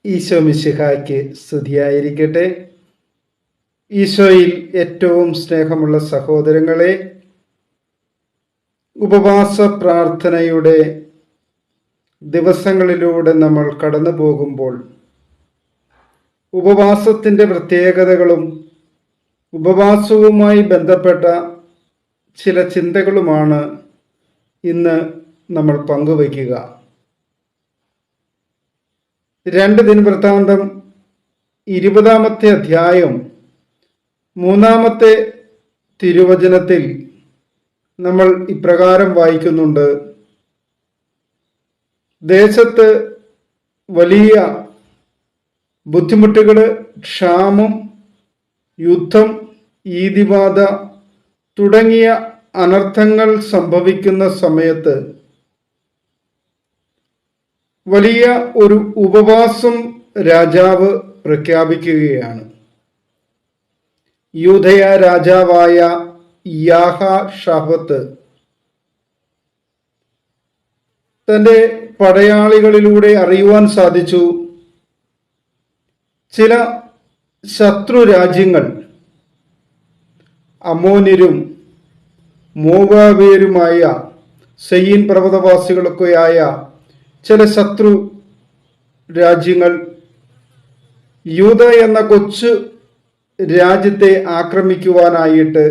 ഈശോ മിശിഹായ്ക്ക് സ്തുതിയായിരിക്കട്ടെ. ഈശോയിൽ ഏറ്റവും സ്നേഹമുള്ള സഹോദരങ്ങളെ, ഉപവാസ പ്രാർത്ഥനയുടെ ദിവസങ്ങളിലൂടെ നമ്മൾ കടന്നു പോകുമ്പോൾ ഉപവാസത്തിൻ്റെ പ്രത്യേകതകളും ഉപവാസവുമായി ബന്ധപ്പെട്ട ചില ചിന്തകളുമാണ് ഇന്ന് നമ്മൾ പങ്കുവയ്ക്കുക. 2 ദിനവൃത്താന്തം 20-ാമത്തെ അധ്യായം 3-ാമത്തെ തിരുവചനത്തിൽ നമ്മൾ ഇപ്രകാരം വായിക്കുന്നുണ്ട്: ദേശത്ത് വലിയ ബുദ്ധിമുട്ടുകൾ, ക്ഷാമം, യുദ്ധം, ഈതിബാധ തുടങ്ങിയ അനർത്ഥങ്ങൾ സംഭവിക്കുന്ന സമയത്ത് വലിയ ഒരു ഉപവാസം രാജാവ് പ്രഖ്യാപിക്കുകയാണ്. യൂദയ രാജാവായ യാഹോഷാഫത്ത് തൻ്റെ പടയാളികളിലൂടെ അറിയുവാൻ സാധിച്ചു, ചില ശത്രു രാജ്യങ്ങൾ അമ്മോന്യരും മോവാബ്യരുമായ സെയീൻ പർവ്വതവാസികളൊക്കെയായ ചില ശത്രു രാജ്യങ്ങൾ യൂദ എന്ന കൊച്ചു രാജ്യത്തെ ആക്രമിക്കുവാനായിട്ട്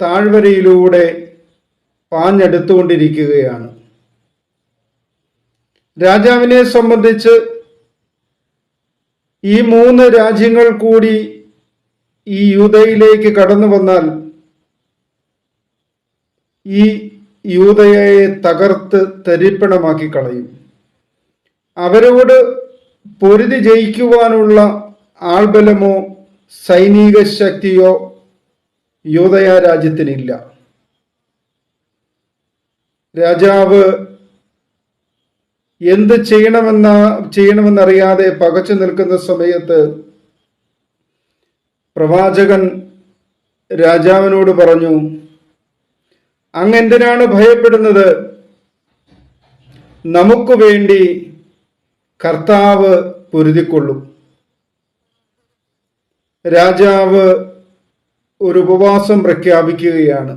താഴ്വരയിലൂടെ പാഞ്ഞെടുത്തുകൊണ്ടിരിക്കുകയാണ്. രാജാവിനെ സംബന്ധിച്ച് ഈ 3 രാജ്യങ്ങൾ കൂടി ഈ യൂദയിലേക്ക് കടന്നു വന്നാൽ ഈ യൂദയെ തകർത്ത് തരിപ്പണമാക്കി കളയും. അവരോട് പൊരുതി ജയിക്കുവാനുള്ള ആൾബലമോ സൈനിക ശക്തിയോ യൂദയ രാജ്യത്തിനില്ല. രാജാവ് എന്ത് ചെയ്യണമെന്നറിയാതെ പകച്ചു നിൽക്കുന്ന സമയത്ത് പ്രവാചകൻ രാജാവിനോട് പറഞ്ഞു, അങ്ങ് എന്തിനാണ് ഭയപ്പെടുന്നത്? നമുക്ക് വേണ്ടി കർത്താവ് പൊരുതിക്കൊള്ളും. രാജാവ് ഒരു ഉപവാസം പ്രഖ്യാപിക്കുകയാണ്.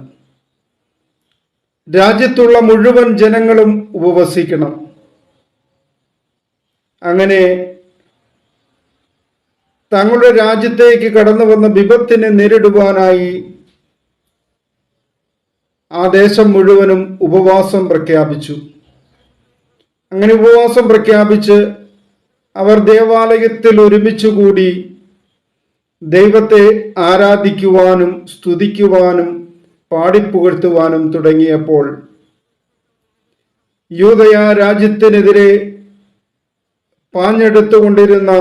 രാജ്യത്തുള്ള മുഴുവൻ ജനങ്ങളും ഉപവസിക്കണം. അങ്ങനെ തങ്ങളുടെ രാജ്യത്തേക്ക് കടന്നു വന്ന വിപത്തിനെ നേരിടുവാനായി ആ ദേശം മുഴുവനും ഉപവാസം പ്രഖ്യാപിച്ചു. അങ്ങനെ ഉപവാസം പ്രഖ്യാപിച്ച് അവർ ദേവാലയത്തിൽ ഒരുമിച്ചുകൂടി ദൈവത്തെ ആരാധിക്കുവാനും സ്തുതിക്കുവാനും പാടിപ്പുകഴ്ത്തുവാനും തുടങ്ങിയപ്പോൾ യൂദയ രാജ്യത്തിനെതിരെ പാഞ്ഞെടുത്തുകൊണ്ടിരുന്ന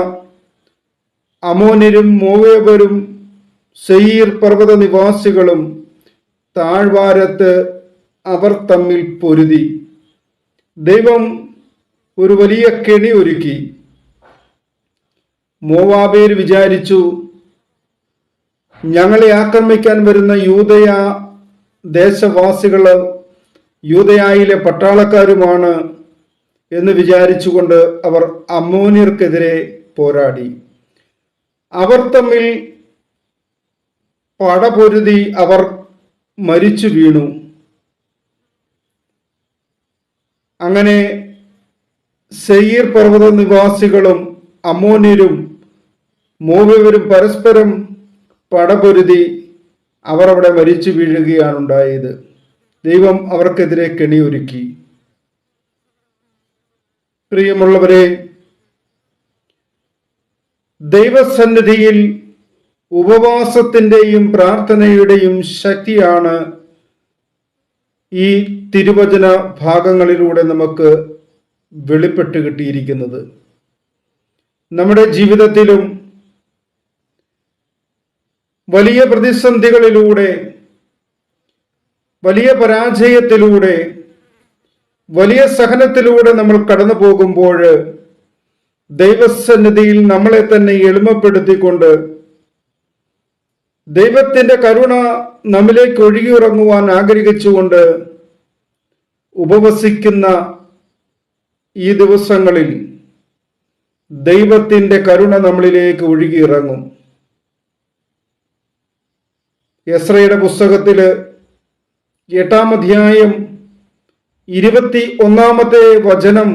അമ്മോന്യരും മോവാബ്യരും സെയീർ പർവ്വത നിവാസികളും താഴ്വാരത്ത് അവർ തമ്മിൽ പൊരുതി. ദൈവം ഒരു വലിയ കെണി ഒരുക്കി. മോവാബ്യർ വിചാരിച്ചു, ഞങ്ങളെ ആക്രമിക്കാൻ വരുന്ന യൂദയ ദേശവാസികൾ യൂദയായിലെ പട്ടാളക്കാരുമാണ് എന്ന് വിചാരിച്ചുകൊണ്ട് അവർ അമ്മോന്യർക്കെതിരെ പോരാടി. അവർ തമ്മിൽ പടപൊരുതി അവർ മരിച്ചു വീണു. അങ്ങനെ സെയീർ പർവ്വത നിവാസികളും അമ്മോന്യരും മോവാബ്യരും പരസ്പരം പടപൊരുതി അവർ അവിടെ മരിച്ചു വീഴുകയാണ് ഉണ്ടായത്. ദൈവം അവർക്കെതിരെ കെണിയൊരുക്കി. പ്രിയമുള്ളവരെ, ദൈവസന്നിധിയിൽ ഉപവാസത്തിൻ്റെയും പ്രാർത്ഥനയുടെയും ശക്തിയാണ് ഈ തിരുവചന ഭാഗങ്ങളിലൂടെ നമുക്ക് വെളിപ്പെട്ട് കിട്ടിയിരിക്കുന്നത്. നമ്മുടെ ജീവിതത്തിലും വലിയ പ്രതിസന്ധികളിലൂടെ, വലിയ പരാജയത്തിലൂടെ, വലിയ സഹനത്തിലൂടെ നമ്മൾ കടന്നു പോകുമ്പോൾ ദൈവസന്നിധിയിൽ നമ്മളെ തന്നെ എളിമപ്പെടുത്തിക്കൊണ്ട് ദൈവത്തിന്റെ കരുണ നമ്മിലേക്ക് ഒഴുകിയിറങ്ങുവാൻ ആഗ്രഹിച്ചുകൊണ്ട് ഉപവസിക്കുന്ന ഈ ദിവസങ്ങളിൽ ദൈവത്തിൻ്റെ കരുണ നമ്മളിലേക്ക് ഒഴുകിയിറങ്ങും. എസ്രയുടെ പുസ്തകത്തിൽ 8-ാം അധ്യായം 21-ാമത്തെ വചനം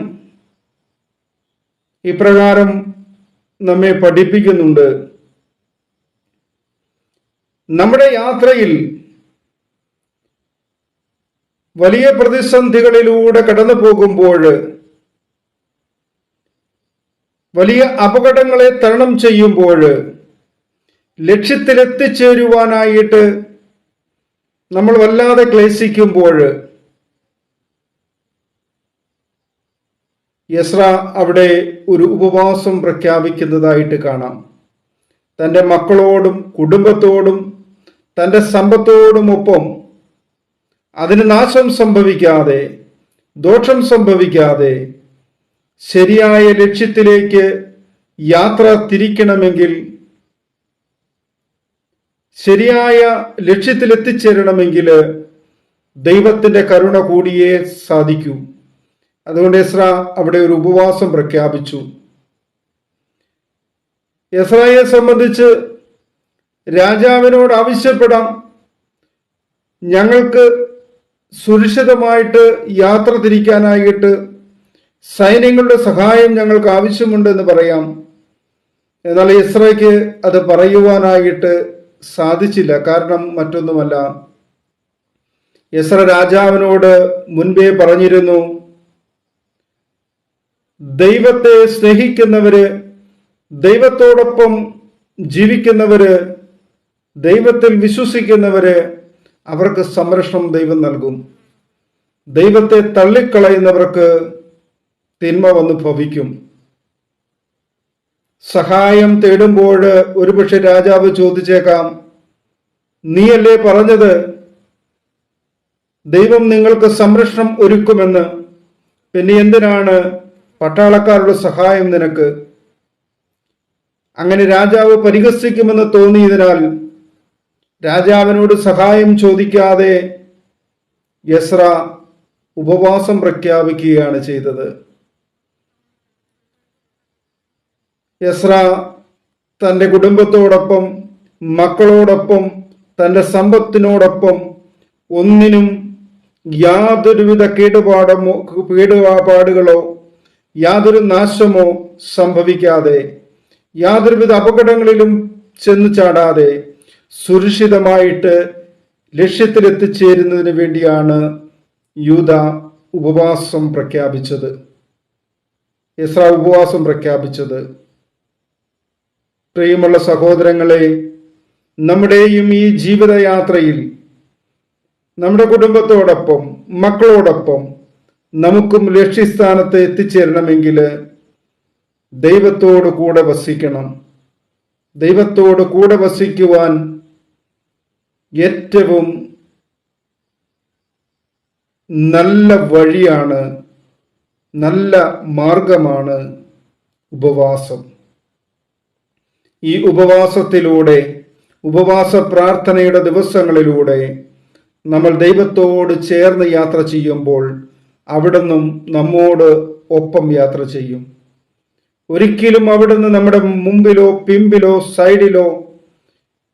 ഇപ്രകാരം നമ്മെ പഠിപ്പിക്കുന്നുണ്ട്. നമ്മുടെ യാത്രയിൽ വലിയ പ്രതിസന്ധികളിലൂടെ കടന്നു പോകുമ്പോൾ, വലിയ അപകടങ്ങളെ തരണം ചെയ്യുമ്പോൾ, ലക്ഷ്യത്തിലെത്തിച്ചേരുവാനായിട്ട് നമ്മൾ വല്ലാതെ ക്ലേശിക്കുമ്പോൾ, എസ്ര അവിടെ ഒരു ഉപവാസം പ്രഖ്യാപിക്കുന്നതായിട്ട് കാണാം. തൻ്റെ മക്കളോടും കുടുംബത്തോടും തൻ്റെ സമ്പത്തോടുമൊപ്പം അതിന് നാശം സംഭവിക്കാതെ, ദോഷം സംഭവിക്കാതെ ശരിയായ ലക്ഷ്യത്തിലേക്ക് യാത്ര തിരിക്കണമെങ്കിൽ, ശരിയായ ലക്ഷ്യത്തിലെത്തിച്ചേരണമെങ്കിൽ ദൈവത്തിൻ്റെ കരുണ കൂടിയേ സാധിക്കൂ. അതുകൊണ്ട് എസ്ര അവിടെ ഒരു ഉപവാസം പ്രഖ്യാപിച്ചു. എസ്രയെ സംബന്ധിച്ച് രാജാവിനോട് ആവശ്യപ്പെടാം, ഞങ്ങൾക്ക് സുരക്ഷിതമായിട്ട് യാത്ര തിരിക്കാനായിട്ട് സൈന്യങ്ങളുടെ സഹായം ഞങ്ങൾക്ക് ആവശ്യമുണ്ടെന്ന് പറയാം. എന്നാൽ എസ്രയ്ക്ക് അത് പറയുവാനായിട്ട് സാധിച്ചില്ല. കാരണം മറ്റൊന്നുമല്ല, എസ്ര രാജാവിനോട് മുൻപേ പറഞ്ഞിരുന്നു, ദൈവത്തെ സ്നേഹിക്കുന്നവര്, ദൈവത്തോടൊപ്പം ജീവിക്കുന്നവര്, ദൈവത്തിൽ വിശ്വസിക്കുന്നവര്, അവർക്ക് സംരക്ഷണം ദൈവം നൽകും. ദൈവത്തെ തള്ളിക്കളയുന്നവർക്ക് തിന്മ വന്ന് ഭവിക്കും. സഹായം തേടുമ്പോൾ ഒരുപക്ഷെ രാജാവ് ചോദിച്ചേക്കാം, നീയല്ലേ പറഞ്ഞത് ദൈവം നിങ്ങൾക്ക് സംരക്ഷണം ഒരുക്കുമെന്ന്, പിന്നെ എന്തിനാണ് പട്ടാളക്കാരുടെ സഹായം നിനക്ക്? അങ്ങനെ രാജാവ് പരിഹസിക്കുമെന്ന് തോന്നിയതിനാൽ രാജാവിനോട് സഹായം ചോദിക്കാതെ എസ്ര ഉപവാസം പ്രഖ്യാപിക്കുകയാണ് ചെയ്തത്. എസ്ര തൻ്റെ കുടുംബത്തോടൊപ്പം, മക്കളോടൊപ്പം, തൻ്റെ സമ്പത്തിനോടൊപ്പം ഒന്നിനും യാതൊരുവിധ കേടുപാടുകളോ യാതൊരു നാശമോ സംഭവിക്കാതെ, യാതൊരുവിധ അപകടങ്ങളിലും ചെന്നു ചാടാതെ സുരക്ഷിതമായിട്ട് ലക്ഷ്യത്തിലെത്തിച്ചേരുന്നതിന് വേണ്ടിയാണ് യൂദ ഉപവാസം പ്രഖ്യാപിച്ചത്, എസ്ര ഉപവാസം പ്രഖ്യാപിച്ചത്. പ്രിയമുള്ള സഹോദരങ്ങളെ, നമ്മുടെയും ഈ ജീവിതയാത്രയിൽ നമ്മുടെ കുടുംബത്തോടൊപ്പം, മക്കളോടൊപ്പം നമുക്കും ലക്ഷ്യസ്ഥാനത്ത് എത്തിച്ചേരണമെങ്കിൽ ദൈവത്തോട് കൂടെ വസിക്കണം. ദൈവത്തോട് കൂടെ വസിക്കുവാൻ ഏറ്റവും നല്ല വഴിയാണ്, നല്ല മാർഗമാണ് ഉപവാസം. ഈ ഉപവാസത്തിലൂടെ, ഉപവാസ പ്രാർത്ഥനയുടെ ദിവസങ്ങളിലൂടെ നമ്മൾ ദൈവത്തോട് ചേർന്ന് യാത്ര ചെയ്യുമ്പോൾ അവിടുന്നും നമ്മോട് ഒപ്പം യാത്ര ചെയ്യും. ഒരിക്കലും അവിടുന്ന് നമ്മുടെ മുമ്പിലോ പിമ്പിലോ സൈഡിലോ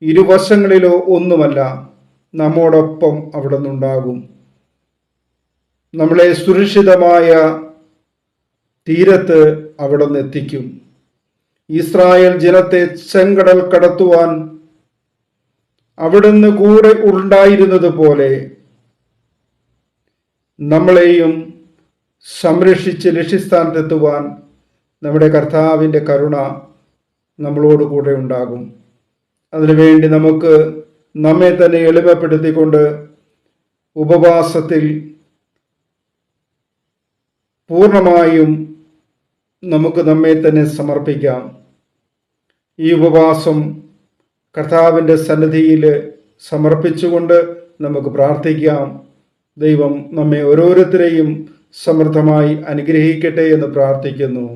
ഇരുവശങ്ങളിലോ ഒന്നുമല്ല, നമ്മോടൊപ്പം അവിടുന്ന് ഉണ്ടാകും. നമ്മളെ സുരക്ഷിതമായ തീരത്ത് അവിടുന്ന് എത്തിക്കും. ഇസ്രായേൽ ജനത്തെ ചെങ്കടൽ കടത്തുവാൻ അവിടുന്ന് കൂടെ ഉണ്ടായിരുന്നത് പോലെ നമ്മളെയും സംരക്ഷിച്ച് ലക്ഷ്യസ്ഥാനത്തെത്തുവാൻ നമ്മുടെ കർത്താവിൻ്റെ കരുണ നമ്മളോട് കൂടെ ഉണ്ടാകും. അതിനുവേണ്ടി നമുക്ക് നമ്മെ തന്നെ എളിമപ്പെടുത്തിക്കൊണ്ട് ഉപവാസത്തിൽ പൂർണ്ണമായും നമുക്ക് നമ്മെ തന്നെ സമർപ്പിക്കാം. ഈ ഉപവാസം കർത്താവിൻ്റെ സന്നിധിയിൽ സമർപ്പിച്ചുകൊണ്ട് നമുക്ക് പ്രാർത്ഥിക്കാം. ദൈവം നമ്മെ ഓരോരുത്തരെയും സമൃദ്ധമായി അനുഗ്രഹിക്കട്ടെ എന്ന് പ്രാർത്ഥിക്കുന്നു.